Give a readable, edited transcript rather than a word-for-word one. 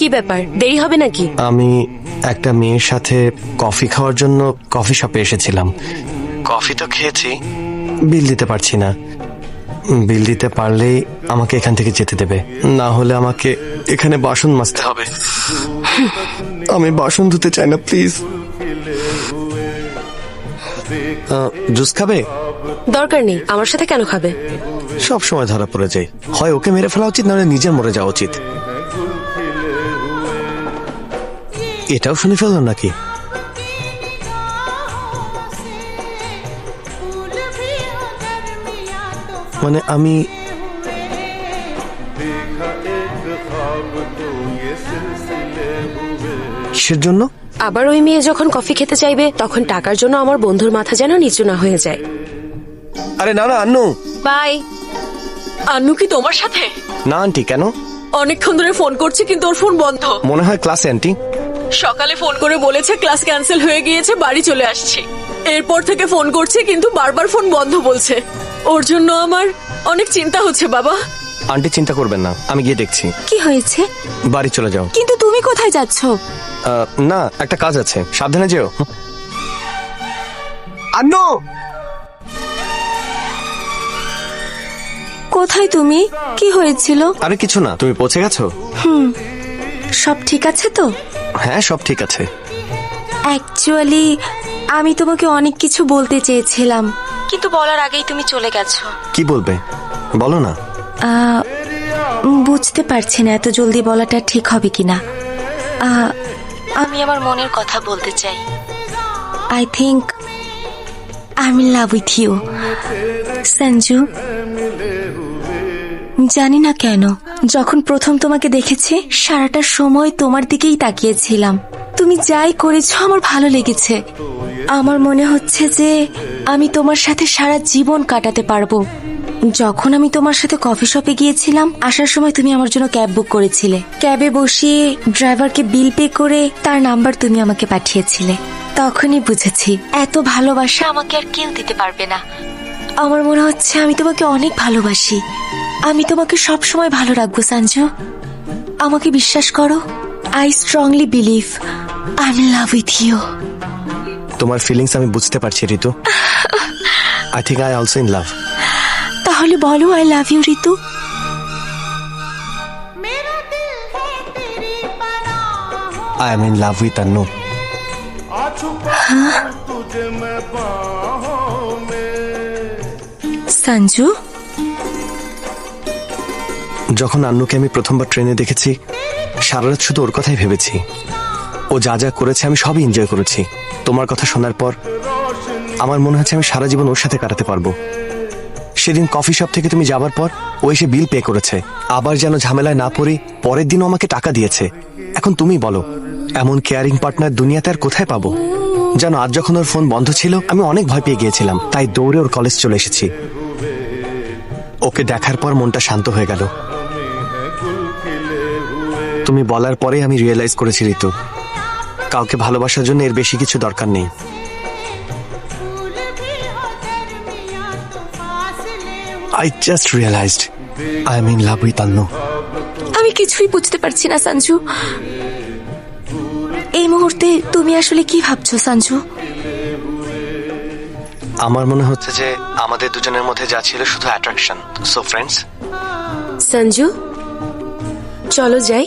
কি ব্যাপার, দেরি হবে নাকি? আমি একটা মেয়ের সাথে কফি খাওয়ার জন্য কফি শপে এসেছিলাম। কফি তো খেয়েছি, বিল দিতে পারছি না। বিল দিতে পারলেই আমাকে এখান থেকে যেতে দেবে, না হলে আমাকে এখানে বাসন মাজতে হবে। আমি বাসন ধুতে চাই না, প্লিজ। জুস খাবে? দরকার নেই, আমার সাথে কেন খাবে? সব সময় ধরা পড়ে যায়, হয় ওকে মেরে ফেলা উচিত, নাহলে নিজের মরে যাওয়া উচিত। এটাও শুনে ফেললাম নাকি? মানে আমি কিসের জন্য? আবার ওই মেয়ে যখন কফি খেতে চাইবে তখন টাকার জন্য আমার বন্ধুর মাথা যেন নিচু না হয়ে যায়। আরে না না আন্নু। বাই। আন্নু কি তোমার সাথে? না আন্টি, কেন? অনেকক্ষণ ধরে ফোন করছি কিন্তু ওর ফোন বন্ধ। মনে হয় ক্লাসে আন্টি। সকালে ফোন করে বলেছে ক্লাস ক্যান্সেল হয়ে গিয়েছে, বাড়ি চলে আসছি। এরপর থেকে ফোন করছি কিন্তু বারবার ফোন বন্ধ বলছে। ওর জন্য আমার অনেক চিন্তা হচ্ছে বাবা। আন্টি চিন্তা করবেন না, আমি গিয়ে দেখছি। কি হয়েছে? বাড়ি চলে যাও। কিন্তু তুমি কোথায় যাচ্ছ? না, একটা কাজ আছে, সাবধানে যেও। আন্নু! কোথায় তুমি? কি হয়েছিল? আরে কিছু না, তুমি পৌঁছে গেছো? সব ঠিক আছে তো? হ্যাঁ, সব ঠিক আছে। অ্যাকচুয়ালি আমি তোমাকে অনেক কিছু বলতে চেয়েছিলাম, কিন্তু বলার আগেই তুমি চলে গেছো। কি বলবে বলো না। বুঝতে পারছি না এত জলদি বলাটা ঠিক হবে কিনা। আমি আমার মনের কথা বলতে চাই। I think I am in love with you Sanju. জানি না কেন, যখন প্রথম তোমাকে দেখেছি সারাটা সময় তোমার দিকেই তাকিয়েছিলাম। তুমি যাই করেছো আমার ভালো লেগেছে। আমার মনে হচ্ছে যে আমি তোমার সাথে সারা জীবন কাটাতে পারবো। যখন আমি তোমার সাথে কফি শপে গিয়েছিলাম, আসার সময় তুমি আমার জন্য ক্যাব বুক করেছিলে। ক্যাবে বসিয়ে ড্রাইভারকে বিল পে করে তার নাম্বার তুমি আমাকে পাঠিয়েছিলে। তখনই বুঝেছি এত ভালোবাসা আমাকে আর কেউ দিতে পারবে না। আমার মনে হচ্ছে আমি তোমাকে অনেক ভালোবাসি। আমি তোমাকে সব সময় ভালো রাখবো সঞ্জু, আমাকে বিশ্বাস করো। I strongly believe I am in love with you. তোমার ফিলিংস আমি বুঝতে পারছি Ritu. I think I also in love. তাহলে বলো I love you Ritu. I am in love with Annu. Sanju, যখন আন্নুকে আমি প্রথমবার ট্রেনে দেখেছি, সারা রাত শুধু ওর কথাই ভেবেছি। ও যা যা করেছে আমি সবই এনজয় করেছি। তোমার কথা শোনার পর আমার মনে হচ্ছে আমি সারা জীবন ওর সাথে কাটাতে পারবো। সেদিন কফি শপ থেকে তুমি যাবার পর ও এসে বিল পে করেছে, আবার যেন ঝামেলায় না পড়ে পরের দিনও আমাকে টাকা দিয়েছে। এখন তুমি বলো, এমন কেয়ারিং পার্টনার দুনিয়াতে আর কোথায় পাবো? জানো, আজ যখন ওর ফোন বন্ধ ছিল আমি অনেক ভয় পেয়ে গিয়েছিলাম, তাই দৌড়ে ওর কলেজ চলে এসেছি। ওকে দেখার পর মনটা শান্ত হয়ে গেল। তুমি বলার পরে আমি রিয়েলাইজ করেছি ঋতু, কাউকে ভালোবাসার জন্য এর বেশি কিছু দরকার নেই। I just realized I am in love with Annu. আমি কিছুই বুঝতে পারছি না সঞ্জু। এই মুহূর্তে তুমি আসলে কি ভাবছো সঞ্জু? আমার মনে হচ্ছে যে আমাদের দুজনের মধ্যে যা ছিল শুধু অ্যাট্রাকশন। So friends. সঞ্জু, চলো যাই।